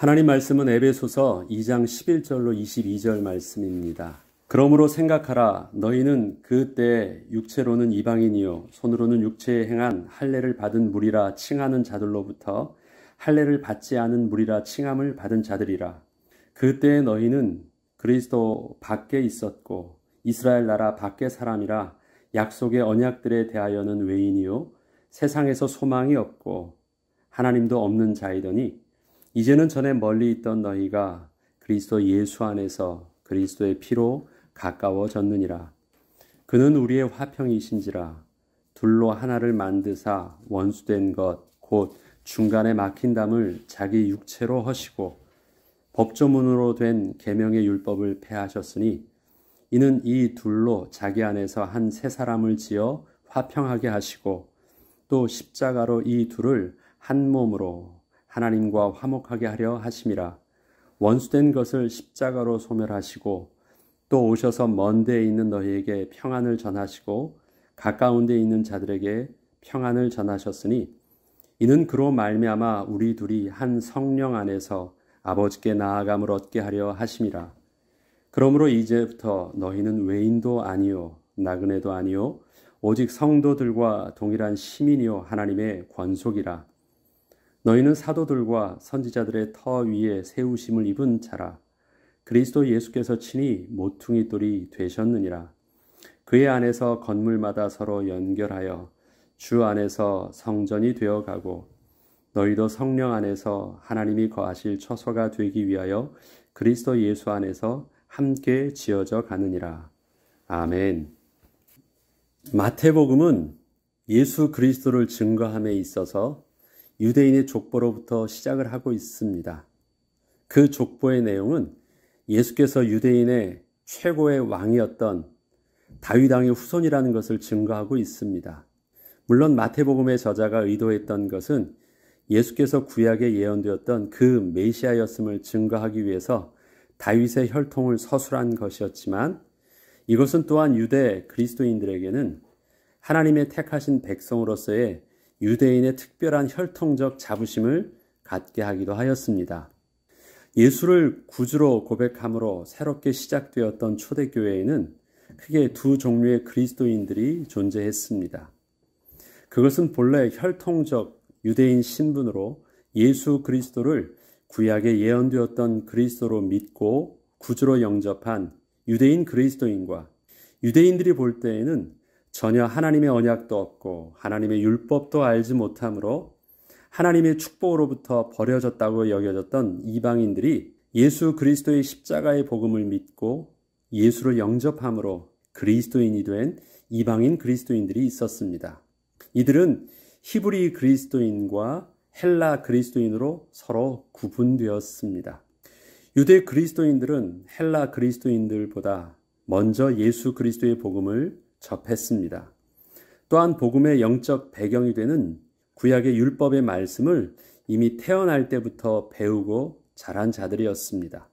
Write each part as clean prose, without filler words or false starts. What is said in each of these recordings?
하나님 말씀은 에베소서 2장 11절로 22절 말씀입니다. 그러므로 생각하라. 너희는 그때 육체로는 이방인이요 손으로는 육체에 행한 할례를 받은 무리라 칭하는 자들로부터 할례를 받지 않은 무리라 칭함을 받은 자들이라. 그때 너희는 그리스도 밖에 있었고 이스라엘 나라 밖의 사람이라 약속의 언약들에 대하여는 외인이요 세상에서 소망이 없고 하나님도 없는 자이더니 이제는 전에 멀리 있던 너희가 그리스도 예수 안에서 그리스도의 피로 가까워졌느니라. 그는 우리의 화평이신지라. 둘로 하나를 만드사 원수된 것 곧 중간에 막힌 담을 자기 육체로 허시고 법조문으로 된 계명의 율법을 폐하셨으니 이는 이 둘로 자기 안에서 한 새 사람을 지어 화평하게 하시고 또 십자가로 이 둘을 한 몸으로 하나님과 화목하게 하려 하심이라. 원수된 것을 십자가로 소멸하시고 또 오셔서 먼 데에 있는 너희에게 평안을 전하시고 가까운 데에 있는 자들에게 평안을 전하셨으니 이는 그로 말미암아 우리 둘이 한 성령 안에서 아버지께 나아감을 얻게 하려 하심이라. 그러므로 이제부터 너희는 외인도 아니요 나그네도 아니요 오직 성도들과 동일한 시민이요 하나님의 권속이라. 너희는 사도들과 선지자들의 터 위에 세우심을 입은 자라. 그리스도 예수께서 친히 모퉁이 돌이 되셨느니라. 그의 안에서 건물마다 서로 연결하여 주 안에서 성전이 되어가고 너희도 성령 안에서 하나님이 거하실 처소가 되기 위하여 그리스도 예수 안에서 함께 지어져 가느니라. 아멘. 마태복음은 예수 그리스도를 증거함에 있어서 유대인의 족보로부터 시작을 하고 있습니다. 그 족보의 내용은 예수께서 유대인의 최고의 왕이었던 다윗 왕의 후손이라는 것을 증거하고 있습니다. 물론 마태복음의 저자가 의도했던 것은 예수께서 구약에 예언되었던 그 메시아였음을 증거하기 위해서 다윗의 혈통을 서술한 것이었지만 이것은 또한 유대 그리스도인들에게는 하나님의 택하신 백성으로서의 유대인의 특별한 혈통적 자부심을 갖게 하기도 하였습니다. 예수를 구주로 고백함으로 새롭게 시작되었던 초대교회에는 크게 두 종류의 그리스도인들이 존재했습니다. 그것은 본래 혈통적 유대인 신분으로 예수 그리스도를 구약에 예언되었던 그리스도로 믿고 구주로 영접한 유대인 그리스도인과 유대인들이 볼 때에는 전혀 하나님의 언약도 없고 하나님의 율법도 알지 못하므로 하나님의 축복으로부터 버려졌다고 여겨졌던 이방인들이 예수 그리스도의 십자가의 복음을 믿고 예수를 영접함으로 그리스도인이 된 이방인 그리스도인들이 있었습니다. 이들은 히브리 그리스도인과 헬라 그리스도인으로 서로 구분되었습니다. 유대 그리스도인들은 헬라 그리스도인들보다 먼저 예수 그리스도의 복음을 접했습니다. 또한 복음의 영적 배경이 되는 구약의 율법의 말씀을 이미 태어날 때부터 배우고 자란 자들이었습니다.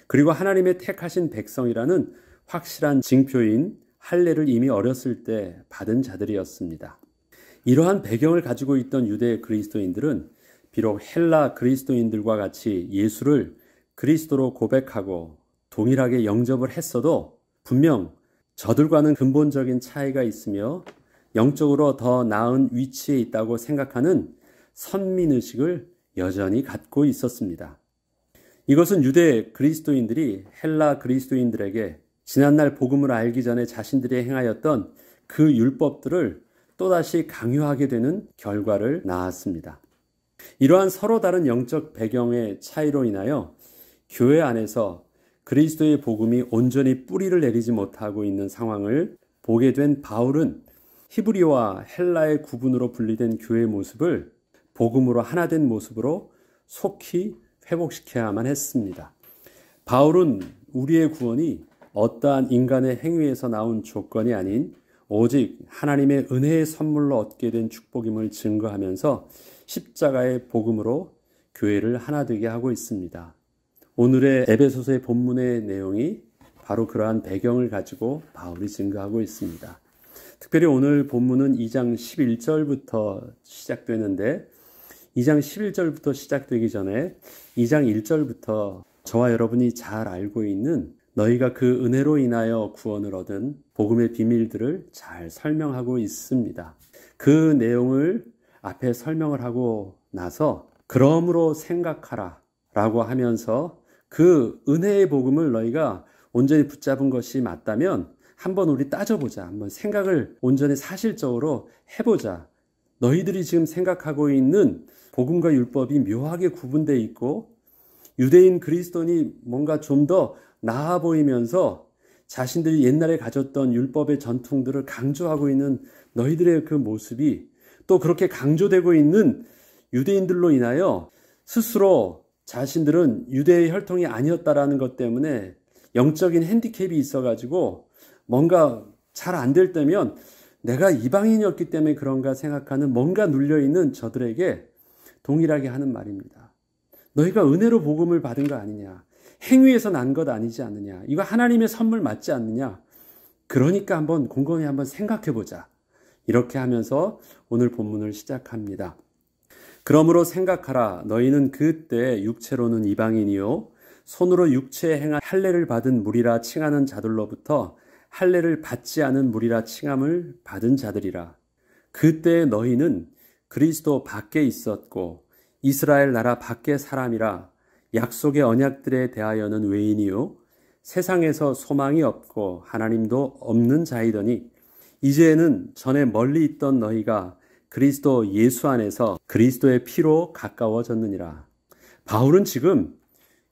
그리고 하나님의 택하신 백성이라는 확실한 징표인 할례를 이미 어렸을 때 받은 자들이었습니다. 이러한 배경을 가지고 있던 유대 그리스도인들은 비록 헬라 그리스도인들과 같이 예수를 그리스도로 고백하고 동일하게 영접을 했어도 분명 저들과는 근본적인 차이가 있으며 영적으로 더 나은 위치에 있다고 생각하는 선민의식을 여전히 갖고 있었습니다. 이것은 유대 그리스도인들이 헬라 그리스도인들에게 지난날 복음을 알기 전에 자신들이 행하였던 그 율법들을 또다시 강요하게 되는 결과를 낳았습니다. 이러한 서로 다른 영적 배경의 차이로 인하여 교회 안에서 그리스도의 복음이 온전히 뿌리를 내리지 못하고 있는 상황을 보게 된 바울은 히브리와 헬라의 구분으로 분리된 교회의 모습을 복음으로 하나 된 모습으로 속히 회복시켜야만 했습니다. 바울은 우리의 구원이 어떠한 인간의 행위에서 나온 조건이 아닌 오직 하나님의 은혜의 선물로 얻게 된 축복임을 증거하면서 십자가의 복음으로 교회를 하나 되게 하고 있습니다. 오늘의 에베소서의 본문의 내용이 바로 그러한 배경을 가지고 바울이 증거하고 있습니다. 특별히 오늘 본문은 2장 11절부터 시작되는데 2장 11절부터 시작되기 전에 2장 1절부터 저와 여러분이 잘 알고 있는 너희가 그 은혜로 인하여 구원을 얻은 복음의 비밀들을 잘 설명하고 있습니다. 그 내용을 앞에 설명을 하고 나서 그러므로 생각하라 라고 하면서 그 은혜의 복음을 너희가 온전히 붙잡은 것이 맞다면 한번 우리 따져보자. 한번 생각을 온전히 사실적으로 해보자. 너희들이 지금 생각하고 있는 복음과 율법이 묘하게 구분되어 있고 유대인 그리스도인이 뭔가 좀 더 나아 보이면서 자신들이 옛날에 가졌던 율법의 전통들을 강조하고 있는 너희들의 그 모습이 또 그렇게 강조되고 있는 유대인들로 인하여 스스로 자신들은 유대의 혈통이 아니었다라는 것 때문에 영적인 핸디캡이 있어가지고 뭔가 잘 안 될 때면 내가 이방인이었기 때문에 그런가 생각하는 뭔가 눌려있는 저들에게 동일하게 하는 말입니다. 너희가 은혜로 복음을 받은 거 아니냐? 행위에서 난 것 아니지 않느냐? 이거 하나님의 선물 맞지 않느냐? 그러니까 한번 곰곰이 한번 생각해 보자. 이렇게 하면서 오늘 본문을 시작합니다. 그러므로 생각하라. 너희는 그때 육체로는 이방인이요 손으로 육체에 행한 할례를 받은 무리라 칭하는 자들로부터 할례를 받지 않은 무리라 칭함을 받은 자들이라. 그때 너희는 그리스도 밖에 있었고 이스라엘 나라 밖의 사람이라 약속의 언약들에 대하여는 외인이요 세상에서 소망이 없고 하나님도 없는 자이더니 이제는 전에 멀리 있던 너희가 그리스도 예수 안에서 그리스도의 피로 가까워졌느니라. 바울은 지금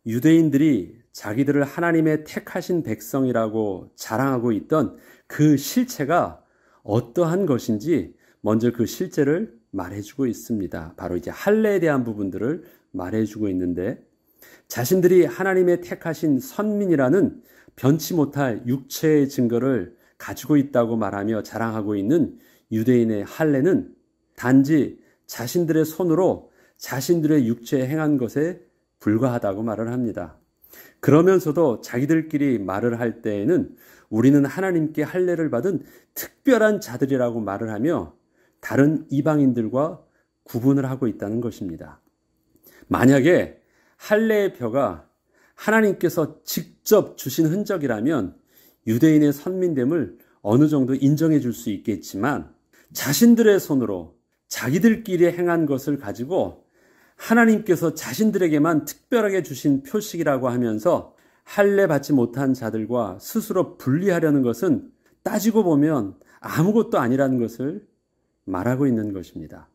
유대인들이 자기들을 하나님의 택하신 백성이라고 자랑하고 있던 그 실체가 어떠한 것인지 먼저 그 실제를 말해주고 있습니다. 바로 이제 할례에 대한 부분들을 말해주고 있는데 자신들이 하나님의 택하신 선민이라는 변치 못할 육체의 증거를 가지고 있다고 말하며 자랑하고 있는 유대인의 할례는 단지 자신들의 손으로 자신들의 육체에 행한 것에 불과하다고 말을 합니다. 그러면서도 자기들끼리 말을 할 때에는 우리는 하나님께 할례를 받은 특별한 자들이라고 말을 하며 다른 이방인들과 구분을 하고 있다는 것입니다. 만약에 할례의 표가 하나님께서 직접 주신 흔적이라면 유대인의 선민됨을 어느 정도 인정해 줄 수 있겠지만 자신들의 손으로 자기들끼리 행한 것을 가지고 하나님께서 자신들에게만 특별하게 주신 표식이라고 하면서 할례 받지 못한 자들과 스스로 분리하려는 것은 따지고 보면 아무것도 아니라는 것을 말하고 있는 것입니다.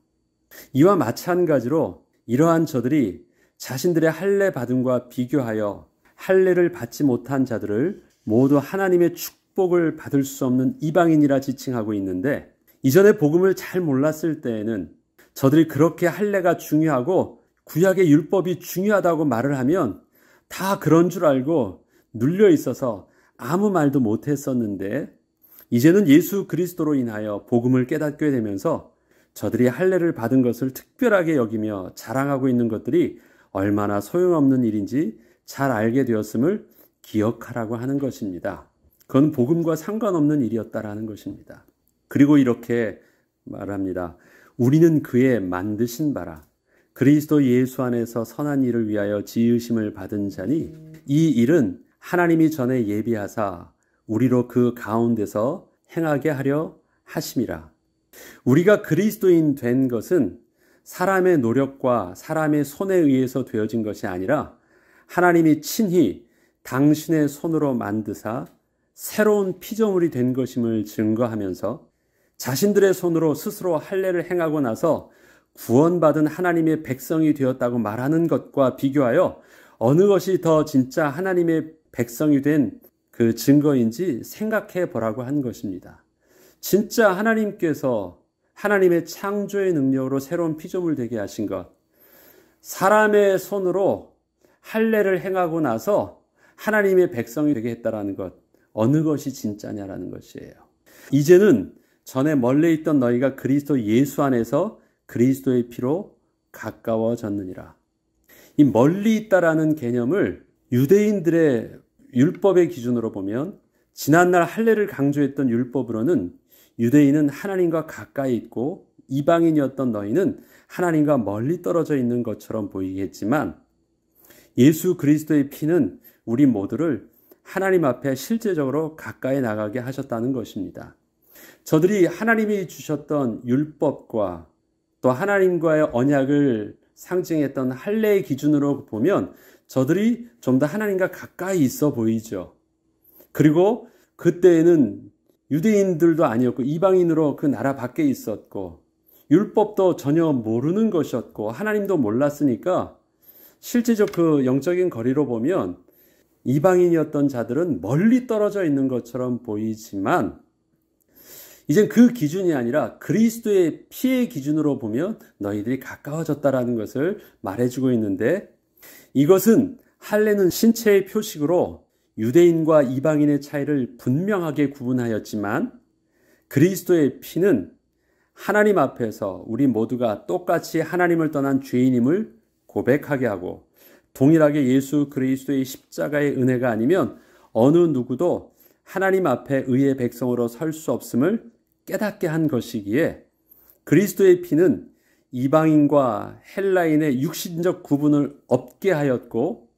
이와 마찬가지로 이러한 저들이 자신들의 할례 받음과 비교하여 할례를 받지 못한 자들을 모두 하나님의 축복을 받을 수 없는 이방인이라 지칭하고 있는데 이전에 복음을 잘 몰랐을 때에는 저들이 그렇게 할례가 중요하고 구약의 율법이 중요하다고 말을 하면 다 그런 줄 알고 눌려 있어서 아무 말도 못했었는데 이제는 예수 그리스도로 인하여 복음을 깨닫게 되면서 저들이 할례를 받은 것을 특별하게 여기며 자랑하고 있는 것들이 얼마나 소용없는 일인지 잘 알게 되었음을 기억하라고 하는 것입니다. 그건 복음과 상관없는 일이었다라는 것입니다. 그리고 이렇게 말합니다. 우리는 그의 만드신 바라 그리스도 예수 안에서 선한 일을 위하여 지으심을 받은 자니 이 일은 하나님이 전에 예비하사 우리로 그 가운데서 행하게 하려 하심이라. 우리가 그리스도인 된 것은 사람의 노력과 사람의 손에 의해서 되어진 것이 아니라 하나님이 친히 당신의 손으로 만드사 새로운 피조물이 된 것임을 증거하면서 자신들의 손으로 스스로 할례를 행하고 나서 구원받은 하나님의 백성이 되었다고 말하는 것과 비교하여 어느 것이 더 진짜 하나님의 백성이 된 그 증거인지 생각해 보라고 한 것입니다. 진짜 하나님께서 하나님의 창조의 능력으로 새로운 피조물 되게 하신 것, 사람의 손으로 할례를 행하고 나서 하나님의 백성이 되게 했다라는 것, 어느 것이 진짜냐라는 것이에요. 이제는 전에 멀리 있던 너희가 그리스도 예수 안에서 그리스도의 피로 가까워졌느니라. 이 멀리 있다라는 개념을 유대인들의 율법의 기준으로 보면 지난날 할례를 강조했던 율법으로는 유대인은 하나님과 가까이 있고 이방인이었던 너희는 하나님과 멀리 떨어져 있는 것처럼 보이겠지만 예수 그리스도의 피는 우리 모두를 하나님 앞에 실제적으로 가까이 나가게 하셨다는 것입니다. 저들이 하나님이 주셨던 율법과 또 하나님과의 언약을 상징했던 할례의 기준으로 보면 저들이 좀 더 하나님과 가까이 있어 보이죠. 그리고 그때에는 유대인들도 아니었고 이방인으로 그 나라 밖에 있었고 율법도 전혀 모르는 것이었고 하나님도 몰랐으니까 실제적 그 영적인 거리로 보면 이방인이었던 자들은 멀리 떨어져 있는 것처럼 보이지만 이젠 그 기준이 아니라 그리스도의 피의 기준으로 보면 너희들이 가까워졌다라는 것을 말해주고 있는데 이것은 할례는 신체의 표식으로 유대인과 이방인의 차이를 분명하게 구분하였지만 그리스도의 피는 하나님 앞에서 우리 모두가 똑같이 하나님을 떠난 죄인임을 고백하게 하고 동일하게 예수 그리스도의 십자가의 은혜가 아니면 어느 누구도 하나님 앞에 의의 백성으로 설 수 없음을 깨닫게 한 것이기에 그리스도의 피는 이방인과 헬라인의 육신적 구분을 없게 하였고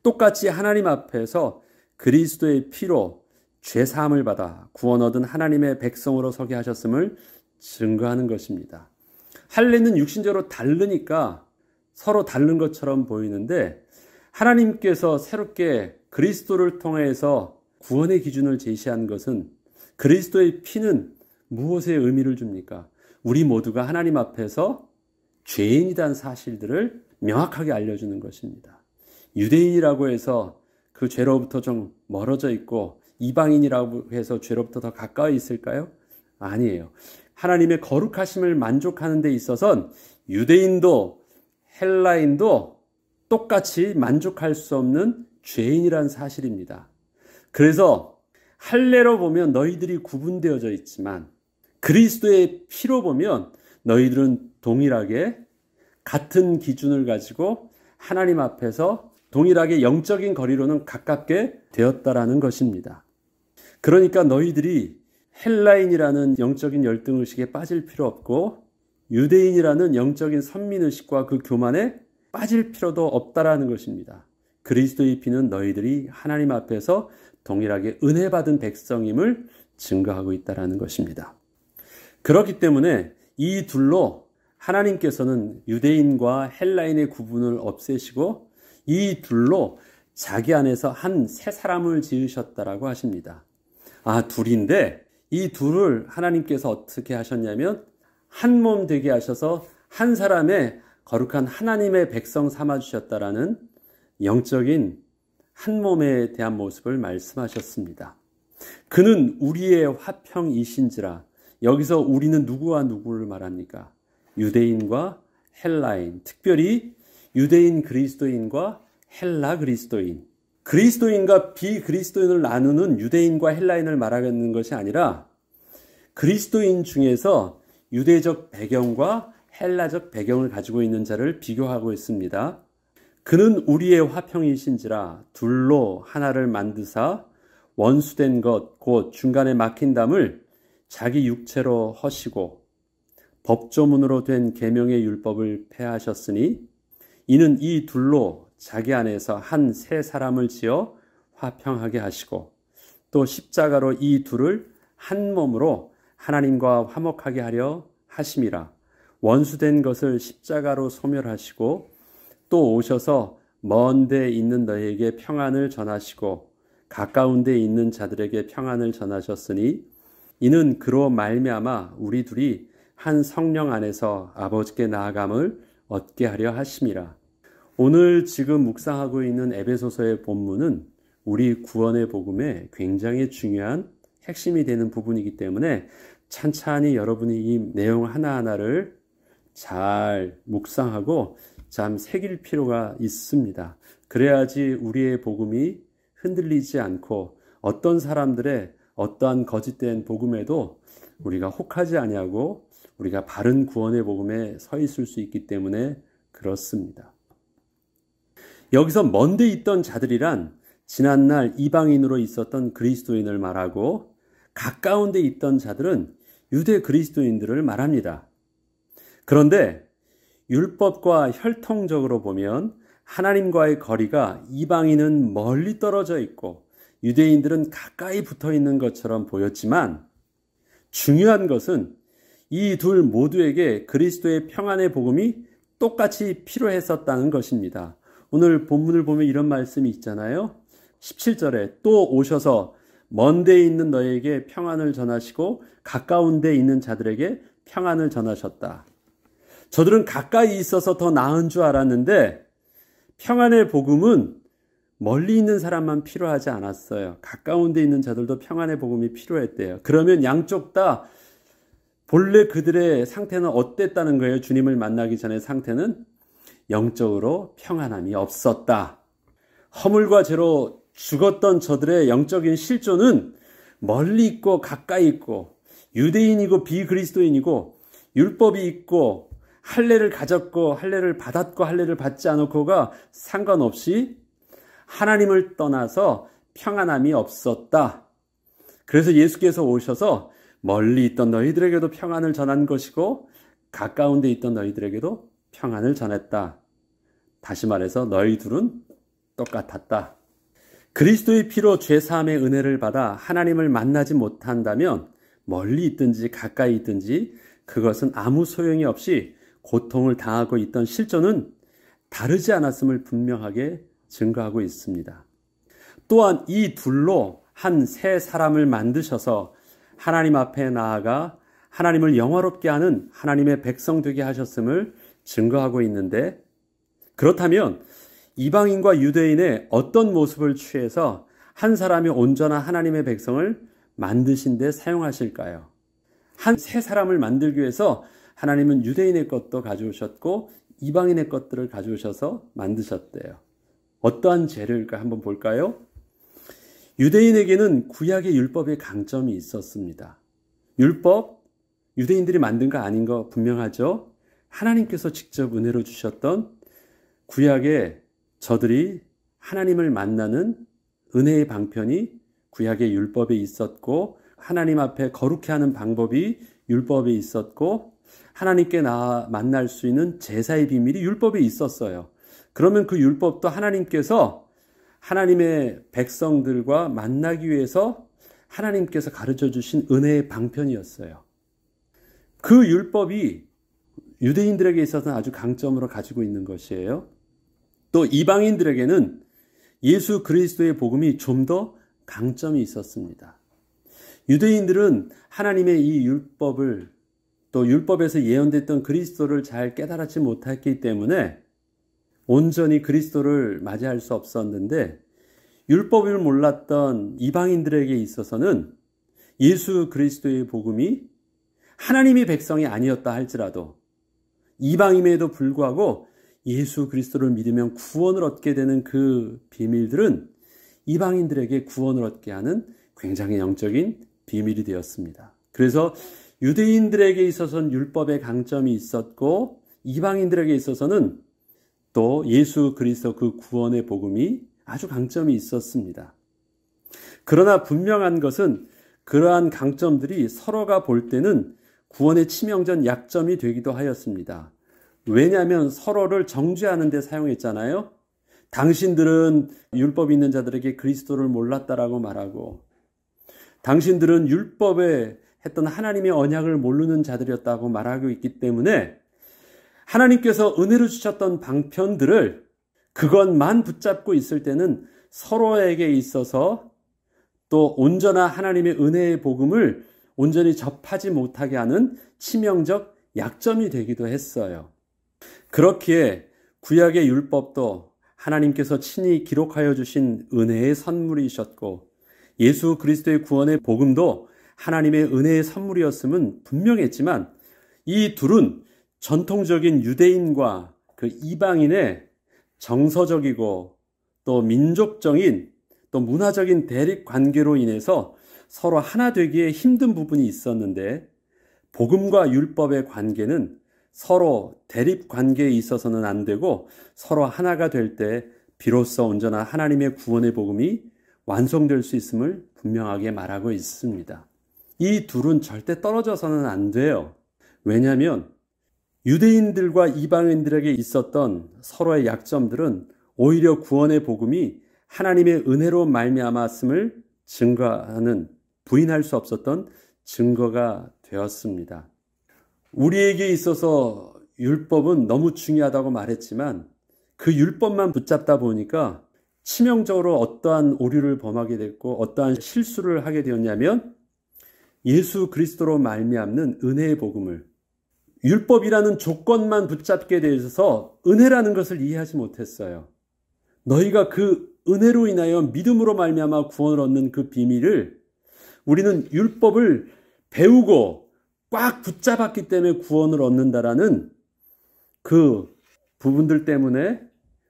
똑같이 하나님 앞에서 그리스도의 피로 죄사함을 받아 구원 얻은 하나님의 백성으로 서게 하셨음을 증거하는 것입니다. 할례는 육신적으로 다르니까 서로 다른 것처럼 보이는데 하나님께서 새롭게 그리스도를 통해서 구원의 기준을 제시한 것은 그리스도의 피는 무엇의 의미를 줍니까? 우리 모두가 하나님 앞에서 죄인이란 사실들을 명확하게 알려주는 것입니다. 유대인이라고 해서 그 죄로부터 좀 멀어져 있고 이방인이라고 해서 죄로부터 더 가까이 있을까요? 아니에요. 하나님의 거룩하심을 만족하는 데 있어서는 유대인도 헬라인도 똑같이 만족할 수 없는 죄인이란 사실입니다. 그래서 할례로 보면 너희들이 구분되어져 있지만 그리스도의 피로 보면 너희들은 동일하게 같은 기준을 가지고 하나님 앞에서 동일하게 영적인 거리로는 가깝게 되었다라는 것입니다. 그러니까 너희들이 헬라인이라는 영적인 열등의식에 빠질 필요 없고 유대인이라는 영적인 선민의식과 그 교만에 빠질 필요도 없다라는 것입니다. 그리스도의 피는 너희들이 하나님 앞에서 동일하게 은혜 받은 백성임을 증거하고 있다라는 것입니다. 그렇기 때문에 이 둘로 하나님께서는 유대인과 헬라인의 구분을 없애시고 이 둘로 자기 안에서 한 새 사람을 지으셨다라고 하십니다. 둘인데 이 둘을 하나님께서 어떻게 하셨냐면 한 몸 되게 하셔서 한 사람의 거룩한 하나님의 백성 삼아주셨다라는 영적인 한 몸에 대한 모습을 말씀하셨습니다. 그는 우리의 화평이신지라. 여기서 우리는 누구와 누구를 말합니까? 유대인과 헬라인, 특별히 유대인 그리스도인과 헬라 그리스도인, 그리스도인과 비그리스도인을 나누는 유대인과 헬라인을 말하는 것이 아니라 그리스도인 중에서 유대적 배경과 헬라적 배경을 가지고 있는 자를 비교하고 있습니다. 그는 우리의 화평이신지라 둘로 하나를 만드사 원수된 것 곧 중간에 막힌 담을 자기 육체로 허시고 법조문으로 된 계명의 율법을 폐하셨으니 이는 이 둘로 자기 안에서 한 새 사람을 지어 화평하게 하시고 또 십자가로 이 둘을 한 몸으로 하나님과 화목하게 하려 하심이라. 원수된 것을 십자가로 소멸하시고 또 오셔서 먼 데 있는 너희에게 평안을 전하시고 가까운 데 있는 자들에게 평안을 전하셨으니 이는 그로 말미암아 우리 둘이 한 성령 안에서 아버지께 나아감을 얻게 하려 하심이라. 오늘 지금 묵상하고 있는 에베소서의 본문은 우리 구원의 복음에 굉장히 중요한 핵심이 되는 부분이기 때문에 찬찬히 여러분이 이 내용 하나하나를 잘 묵상하고 참 새길 필요가 있습니다. 그래야지 우리의 복음이 흔들리지 않고 어떤 사람들의 어떠한 거짓된 복음에도 우리가 혹하지 아니하고 우리가 바른 구원의 복음에 서 있을 수 있기 때문에 그렇습니다. 여기서 먼데 있던 자들이란 지난날 이방인으로 있었던 그리스도인을 말하고 가까운 데 있던 자들은 유대 그리스도인들을 말합니다. 그런데 율법과 혈통적으로 보면 하나님과의 거리가 이방인은 멀리 떨어져 있고 유대인들은 가까이 붙어 있는 것처럼 보였지만 중요한 것은 이 둘 모두에게 그리스도의 평안의 복음이 똑같이 필요했었다는 것입니다. 오늘 본문을 보면 이런 말씀이 있잖아요. 17절에 또 오셔서 먼 데에 있는 너에게 평안을 전하시고 가까운 데에 있는 자들에게 평안을 전하셨다. 저들은 가까이 있어서 더 나은 줄 알았는데 평안의 복음은 멀리 있는 사람만 필요하지 않았어요. 가까운 데 있는 자들도 평안의 복음이 필요했대요. 그러면 양쪽 다 본래 그들의 상태는 어땠다는 거예요? 주님을 만나기 전의 상태는 영적으로 평안함이 없었다. 허물과 죄로 죽었던 저들의 영적인 실존은 멀리 있고 가까이 있고 유대인이고 비그리스도인이고 율법이 있고 할례를 가졌고 할례를 받았고 할례를 받지 않았고가 상관없이 하나님을 떠나서 평안함이 없었다. 그래서 예수께서 오셔서 멀리 있던 너희들에게도 평안을 전한 것이고 가까운 데 있던 너희들에게도 평안을 전했다. 다시 말해서 너희 둘은 똑같았다. 그리스도의 피로 죄사함의 은혜를 받아 하나님을 만나지 못한다면 멀리 있든지 가까이 있든지 그것은 아무 소용이 없이 고통을 당하고 있던 실존은 다르지 않았음을 분명하게 증거하고 있습니다. 또한 이 둘로 한 새 사람을 만드셔서 하나님 앞에 나아가 하나님을 영화롭게 하는 하나님의 백성 되게 하셨음을 증거하고 있는데, 그렇다면 이방인과 유대인의 어떤 모습을 취해서 한 사람이 온전한 하나님의 백성을 만드신 데 사용하실까요? 한 새 사람을 만들기 위해서 하나님은 유대인의 것도 가져오셨고 이방인의 것들을 가져오셔서 만드셨대요. 어떠한 재료일까 한번 볼까요? 유대인에게는 구약의 율법의 강점이 있었습니다. 율법, 유대인들이 만든 거 아닌 거 분명하죠? 하나님께서 직접 은혜로 주셨던 구약에 저들이 하나님을 만나는 은혜의 방편이 구약의 율법에 있었고, 하나님 앞에 거룩해 하는 방법이 율법에 있었고, 하나님께 만날 수 있는 제사의 비밀이 율법에 있었어요. 그러면 그 율법도 하나님께서 하나님의 백성들과 만나기 위해서 하나님께서 가르쳐 주신 은혜의 방편이었어요. 그 율법이 유대인들에게 있어서는 아주 강점으로 가지고 있는 것이에요. 또 이방인들에게는 예수 그리스도의 복음이 좀 더 강점이 있었습니다. 유대인들은 하나님의 이 율법을, 또 율법에서 예언됐던 그리스도를 잘 깨달았지 못했기 때문에 온전히 그리스도를 맞이할 수 없었는데, 율법을 몰랐던 이방인들에게 있어서는 예수 그리스도의 복음이 하나님의 백성이 아니었다 할지라도 이방임에도 불구하고 예수 그리스도를 믿으면 구원을 얻게 되는 그 비밀들은 이방인들에게 구원을 얻게 하는 굉장히 영적인 비밀이 되었습니다. 그래서 유대인들에게 있어서는 율법의 강점이 있었고, 이방인들에게 있어서는 또 예수 그리스도 그 구원의 복음이 아주 강점이 있었습니다. 그러나 분명한 것은 그러한 강점들이 서로가 볼 때는 구원의 치명적 약점이 되기도 하였습니다. 왜냐하면 서로를 정죄하는 데 사용했잖아요. 당신들은 율법 있는 자들에게 그리스도를 몰랐다라고 말하고, 당신들은 율법에 했던 하나님의 언약을 모르는 자들이었다고 말하고 있기 때문에 하나님께서 은혜로 주셨던 방편들을 그것만 붙잡고 있을 때는 서로에게 있어서 또 온전한 하나님의 은혜의 복음을 온전히 접하지 못하게 하는 치명적 약점이 되기도 했어요. 그렇기에 구약의 율법도 하나님께서 친히 기록하여 주신 은혜의 선물이셨고, 예수 그리스도의 구원의 복음도 하나님의 은혜의 선물이었음은 분명했지만, 이 둘은 전통적인 유대인과 그 이방인의 정서적이고 또 민족적인 또 문화적인 대립 관계로 인해서 서로 하나 되기에 힘든 부분이 있었는데, 복음과 율법의 관계는 서로 대립 관계에 있어서는 안 되고 서로 하나가 될 때 비로소 온전한 하나님의 구원의 복음이 완성될 수 있음을 분명하게 말하고 있습니다. 이 둘은 절대 떨어져서는 안 돼요. 왜냐하면 유대인들과 이방인들에게 있었던 서로의 약점들은 오히려 구원의 복음이 하나님의 은혜로 말미암았음을 증거하는, 부인할 수 없었던 증거가 되었습니다. 우리에게 있어서 율법은 너무 중요하다고 말했지만 그 율법만 붙잡다 보니까 치명적으로 어떠한 오류를 범하게 됐고 어떠한 실수를 하게 되었냐면 예수 그리스도로 말미암는 은혜의 복음을, 율법이라는 조건만 붙잡게 되어서 은혜라는 것을 이해하지 못했어요. 너희가 그 은혜로 인하여 믿음으로 말미암아 구원을 얻는 그 비밀을 우리는 율법을 배우고 꽉 붙잡았기 때문에 구원을 얻는다라는 그 부분들 때문에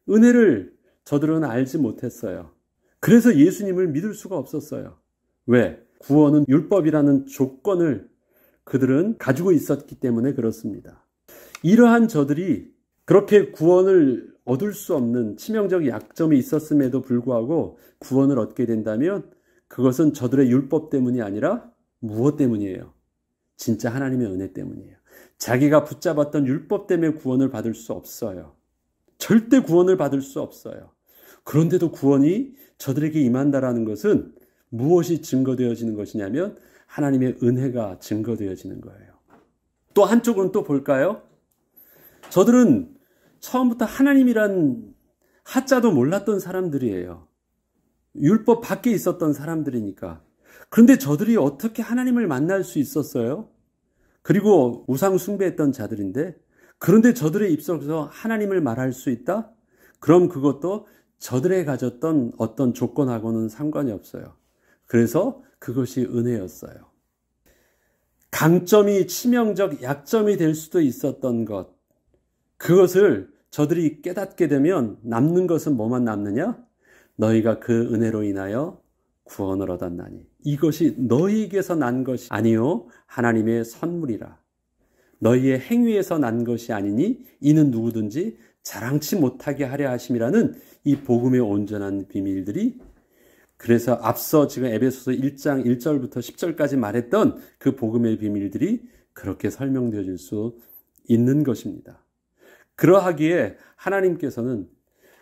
은혜를 저들은 알지 못했어요. 그래서 예수님을 믿을 수가 없었어요. 왜? 구원은 율법이라는 조건을 그들은 가지고 있었기 때문에 그렇습니다. 이러한 저들이 그렇게 구원을 얻을 수 없는 치명적 약점이 있었음에도 불구하고 구원을 얻게 된다면 그것은 저들의 율법 때문이 아니라 무엇 때문이에요? 진짜 하나님의 은혜 때문이에요. 자기가 붙잡았던 율법 때문에 구원을 받을 수 없어요. 절대 구원을 받을 수 없어요. 그런데도 구원이 저들에게 임한다라는 것은 무엇이 증거되어지는 것이냐면 하나님의 은혜가 증거되어지는 거예요. 또 한쪽은 또 볼까요? 저들은 처음부터 하나님이란 하자도 몰랐던 사람들이에요. 율법 밖에 있었던 사람들이니까. 그런데 저들이 어떻게 하나님을 만날 수 있었어요? 그리고 우상 숭배했던 자들인데, 그런데 저들의 입속에서 하나님을 말할 수 있다? 그럼 그것도 저들의 가졌던 어떤 조건하고는 상관이 없어요. 그래서 그것이 은혜였어요. 강점이 치명적 약점이 될 수도 있었던 것, 그것을 저들이 깨닫게 되면 남는 것은 뭐만 남느냐? 너희가 그 은혜로 인하여 구원을 얻었나니 이것이 너희에게서 난 것이 아니요 하나님의 선물이라. 너희의 행위에서 난 것이 아니니 이는 누구든지 자랑치 못하게 하려 하심이라는 이 복음의 온전한 비밀들이, 그래서 앞서 지금 에베소서 1장 1절부터 10절까지 말했던 그 복음의 비밀들이 그렇게 설명되어질 수 있는 것입니다. 그러하기에 하나님께서는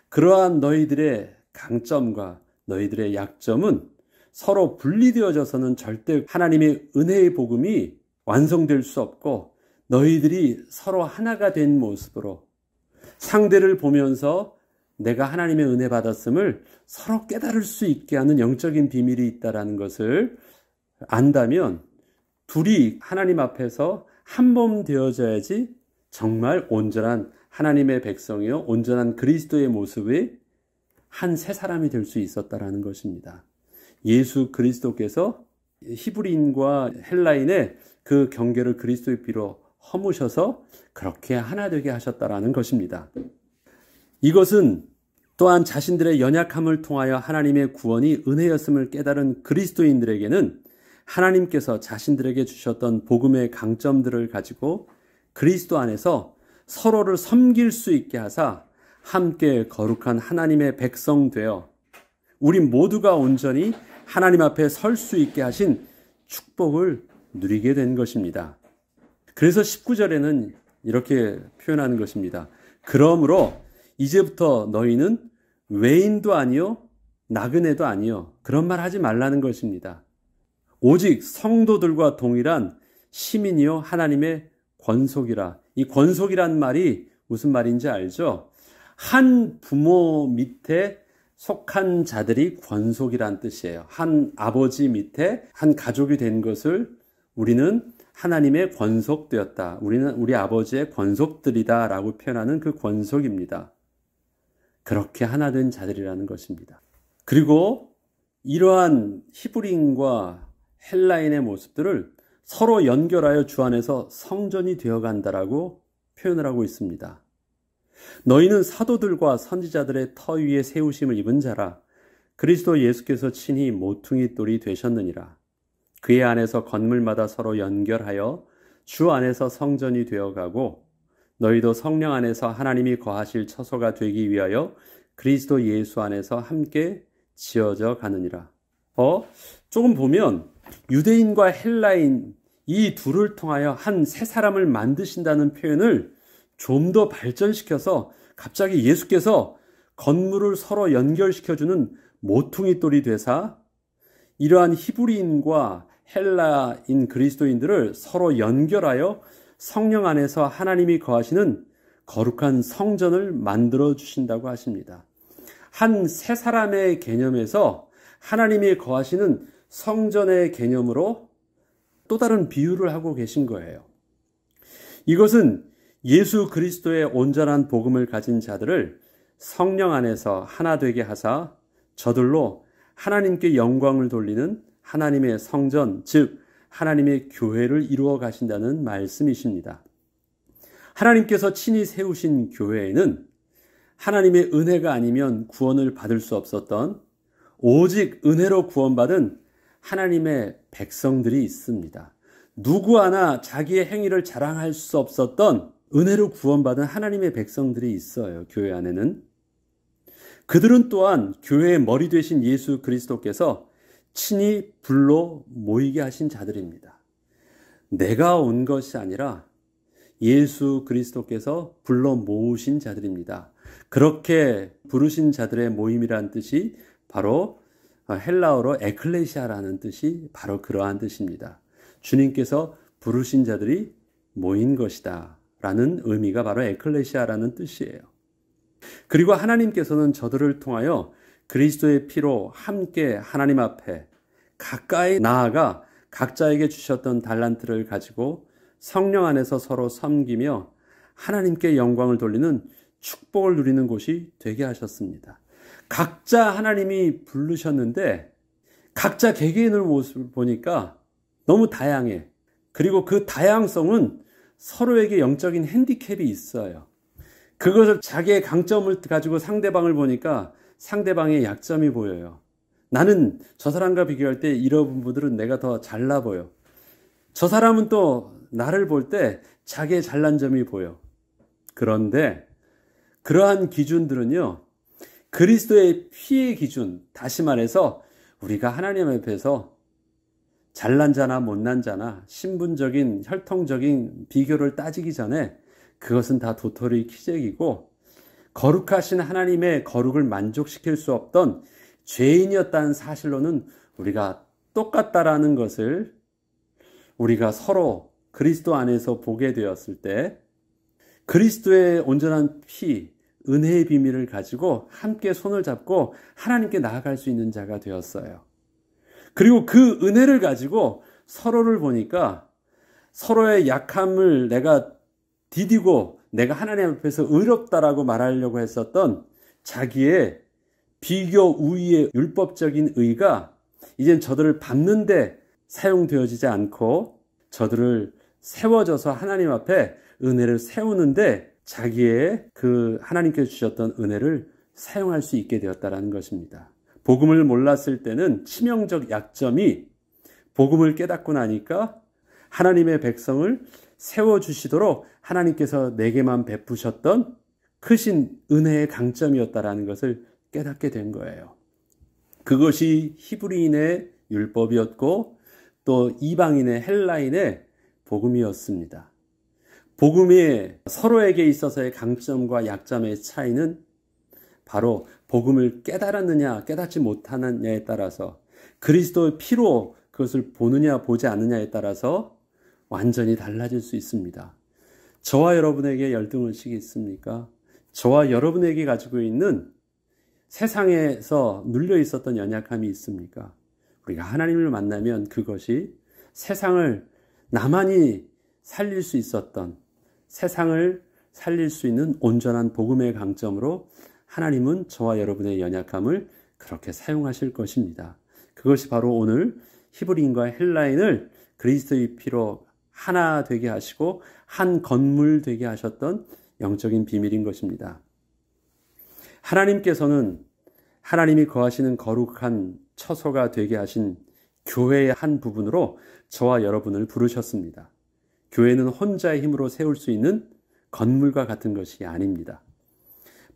그러한 너희들의 강점과 너희들의 약점은 서로 분리되어져서는 절대 하나님의 은혜의 복음이 완성될 수 없고, 너희들이 서로 하나가 된 모습으로 상대를 보면서 내가 하나님의 은혜 받았음을 서로 깨달을 수 있게 하는 영적인 비밀이 있다는 것을 안다면 둘이 하나님 앞에서 한 몸 되어져야지 정말 온전한 하나님의 백성이요 온전한 그리스도의 모습의 한 새 사람이 될 수 있었다라는 것입니다. 예수 그리스도께서 히브리인과 헬라인의 그 경계를 그리스도의 피로 허무셔서 그렇게 하나 되게 하셨다라는 것입니다. 이것은 또한 자신들의 연약함을 통하여 하나님의 구원이 은혜였음을 깨달은 그리스도인들에게는 하나님께서 자신들에게 주셨던 복음의 강점들을 가지고 그리스도 안에서 서로를 섬길 수 있게 하사 함께 거룩한 하나님의 백성 되어 우리 모두가 온전히 하나님 앞에 설 수 있게 하신 축복을 누리게 된 것입니다. 그래서 19절에는 이렇게 표현하는 것입니다. 그러므로 이제부터 너희는 외인도 아니요 나그네도 아니요 그런 말 하지 말라는 것입니다. 오직 성도들과 동일한 시민이요 하나님의 권속이라. 이 권속이란 말이 무슨 말인지 알죠? 한 부모 밑에 속한 자들이 권속이란 뜻이에요. 한 아버지 밑에 한 가족이 된 것을 우리는 하나님의 권속되었다. 우리는 우리 아버지의 권속들이다 라고 표현하는 그 권속입니다. 그렇게 하나 된 자들이라는 것입니다. 그리고 이러한 히브리인과 헬라인의 모습들을 서로 연결하여 주 안에서 성전이 되어간다라고 표현을 하고 있습니다. 너희는 사도들과 선지자들의 터 위에 세우심을 입은 자라. 그리스도 예수께서 친히 모퉁이 돌이 되셨느니라. 그의 안에서 건물마다 서로 연결하여 주 안에서 성전이 되어가고 너희도 성령 안에서 하나님이 거하실 처소가 되기 위하여 그리스도 예수 안에서 함께 지어져 가느니라. 조금 보면 유대인과 헬라인 이 둘을 통하여 한 새 사람을 만드신다는 표현을 좀 더 발전시켜서 갑자기 예수께서 건물을 서로 연결시켜주는 모퉁이 돌이 되사 이러한 히브리인과 헬라인 그리스도인들을 서로 연결하여 성령 안에서 하나님이 거하시는 거룩한 성전을 만들어 주신다고 하십니다. 한 세 사람의 개념에서 하나님이 거하시는 성전의 개념으로 또 다른 비유를 하고 계신 거예요. 이것은 예수 그리스도의 온전한 복음을 가진 자들을 성령 안에서 하나 되게 하사 저들로 하나님께 영광을 돌리는 하나님의 성전, 즉 하나님의 교회를 이루어 가신다는 말씀이십니다. 하나님께서 친히 세우신 교회에는 하나님의 은혜가 아니면 구원을 받을 수 없었던 오직 은혜로 구원받은 하나님의 백성들이 있습니다. 누구 하나 자기의 행위를 자랑할 수 없었던 은혜로 구원받은 하나님의 백성들이 있어요. 교회 안에는. 그들은 또한 교회의 머리 되신 예수 그리스도께서 친히 불러 모이게 하신 자들입니다. 내가 온 것이 아니라 예수 그리스도께서 불러 모으신 자들입니다. 그렇게 부르신 자들의 모임이란 뜻이 바로 헬라어로 에클레시아라는 뜻이 바로 그러한 뜻입니다. 주님께서 부르신 자들이 모인 것이다 라는 의미가 바로 에클레시아라는 뜻이에요. 그리고 하나님께서는 저들을 통하여 그리스도의 피로 함께 하나님 앞에 가까이 나아가 각자에게 주셨던 달란트를 가지고 성령 안에서 서로 섬기며 하나님께 영광을 돌리는 축복을 누리는 곳이 되게 하셨습니다. 각자 하나님이 부르셨는데 각자 개개인의 모습을 보니까 너무 다양해. 그리고 그 다양성은 서로에게 영적인 핸디캡이 있어요. 그것을 자기의 강점을 가지고 상대방을 보니까 상대방의 약점이 보여요. 나는 저 사람과 비교할 때 이런 부분들은 내가 더 잘나 보여. 저 사람은 또 나를 볼 때 자기의 잘난 점이 보여. 그런데 그러한 기준들은요, 그리스도의 피의 기준, 다시 말해서 우리가 하나님 앞에서 잘난 자나 못난 자나 신분적인 혈통적인 비교를 따지기 전에 그것은 다 도토리 키재기고 거룩하신 하나님의 거룩을 만족시킬 수 없던 죄인이었다는 사실로는 우리가 똑같다라는 것을 우리가 서로 그리스도 안에서 보게 되었을 때 그리스도의 온전한 피, 은혜의 비밀을 가지고 함께 손을 잡고 하나님께 나아갈 수 있는 자가 되었어요. 그리고 그 은혜를 가지고 서로를 보니까 서로의 약함을 내가 디디고 내가 하나님 앞에서 의롭다라고 말하려고 했었던 자기의 비교 우위의 율법적인 의가 이젠 저들을 밟는데 사용되어지지 않고 저들을 세워져서 하나님 앞에 은혜를 세우는데 자기의 그 하나님께서 주셨던 은혜를 사용할 수 있게 되었다는 것입니다. 복음을 몰랐을 때는 치명적 약점이 복음을 깨닫고 나니까 하나님의 백성을 세워주시도록 하나님께서 내게만 베푸셨던 크신 은혜의 강점이었다라는 것을 깨닫게 된 거예요. 그것이 히브리인의 율법이었고 또 이방인의 헬라인의 복음이었습니다. 복음이 서로에게 있어서의 강점과 약점의 차이는 바로 복음을 깨달았느냐 깨닫지 못하느냐에 따라서 그리스도의 피로 그것을 보느냐 보지 않느냐에 따라서 완전히 달라질 수 있습니다. 저와 여러분에게 열등의식이 있습니까? 저와 여러분에게 가지고 있는 세상에서 눌려 있었던 연약함이 있습니까? 우리가 하나님을 만나면 그것이 세상을 나만이 살릴 수 있었던 세상을 살릴 수 있는 온전한 복음의 강점으로 하나님은 저와 여러분의 연약함을 그렇게 사용하실 것입니다. 그것이 바로 오늘 히브리인과 헬라인을 그리스도의 피로 하나 되게 하시고 한 건물 되게 하셨던 영적인 비밀인 것입니다. 하나님께서는 하나님이 거하시는 거룩한 처소가 되게 하신 교회의 한 부분으로 저와 여러분을 부르셨습니다. 교회는 혼자의 힘으로 세울 수 있는 건물과 같은 것이 아닙니다.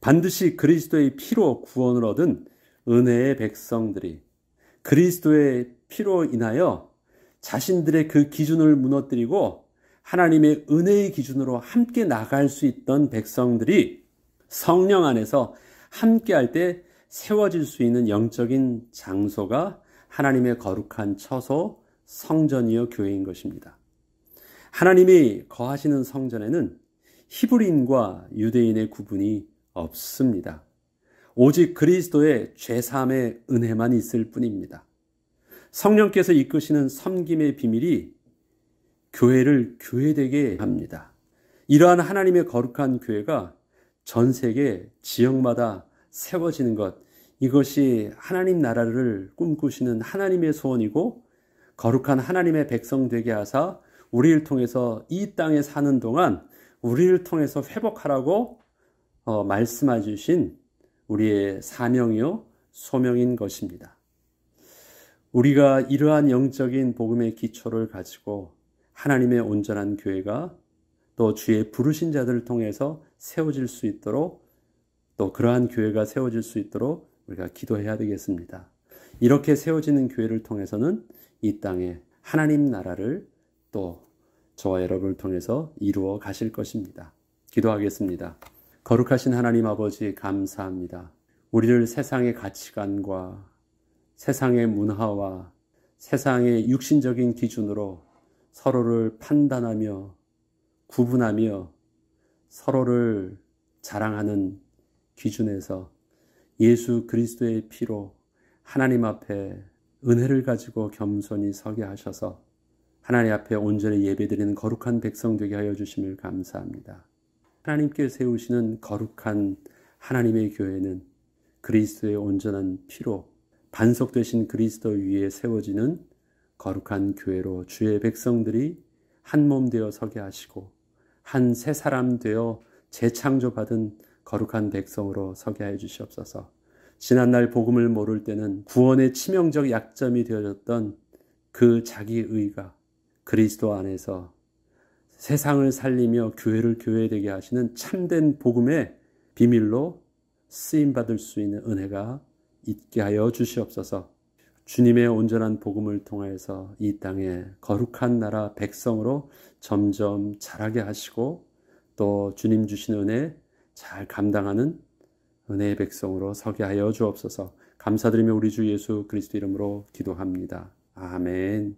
반드시 그리스도의 피로 구원을 얻은 은혜의 백성들이 그리스도의 피로 인하여 자신들의 그 기준을 무너뜨리고 하나님의 은혜의 기준으로 함께 나갈 수 있던 백성들이 성령 안에서 함께할 때 세워질 수 있는 영적인 장소가 하나님의 거룩한 처소, 성전이요 교회인 것입니다. 하나님이 거하시는 성전에는 히브리인과 유대인의 구분이 없습니다. 오직 그리스도의 죄사함의 은혜만 있을 뿐입니다. 성령께서 이끄시는 섬김의 비밀이 교회를 교회되게 합니다. 이러한 하나님의 거룩한 교회가 전 세계 지역마다 세워지는 것, 이것이 하나님 나라를 꿈꾸시는 하나님의 소원이고 거룩한 하나님의 백성 되게 하사 우리를 통해서 이 땅에 사는 동안 우리를 통해서 회복하라고 말씀해 주신 우리의 사명이요 소명인 것입니다. 우리가 이러한 영적인 복음의 기초를 가지고 하나님의 온전한 교회가 또 주의 부르신 자들을 통해서 세워질 수 있도록, 또 그러한 교회가 세워질 수 있도록 우리가 기도해야 되겠습니다. 이렇게 세워지는 교회를 통해서는 이 땅에 하나님 나라를 또 저와 여러분을 통해서 이루어 가실 것입니다. 기도하겠습니다. 거룩하신 하나님 아버지, 감사합니다. 우리를 세상의 가치관과 세상의 문화와 세상의 육신적인 기준으로 서로를 판단하며 구분하며 서로를 자랑하는 기준에서 예수 그리스도의 피로 하나님 앞에 은혜를 가지고 겸손히 서게 하셔서 하나님 앞에 온전히 예배드리는 거룩한 백성 되게 하여 주심을 감사합니다. 하나님께 세우시는 거룩한 하나님의 교회는 그리스도의 온전한 피로 반석되신 그리스도 위에 세워지는 거룩한 교회로 주의 백성들이 한 몸 되어 서게 하시고 한 새 사람 되어 재창조받은 거룩한 백성으로 서게 해 주시옵소서. 지난날 복음을 모를 때는 구원의 치명적 약점이 되어졌던 그 자기의가 그리스도 안에서 세상을 살리며 교회를 교회되게 하시는 참된 복음의 비밀로 쓰임받을 수 있는 은혜가 있게 하여 주시옵소서. 주님의 온전한 복음을 통해서 이 땅에 거룩한 나라 백성으로 점점 자라게 하시고 또 주님 주신 은혜 잘 감당하는 은혜의 백성으로 서게 하여 주옵소서. 감사드리며 우리 주 예수 그리스도 이름으로 기도합니다. 아멘.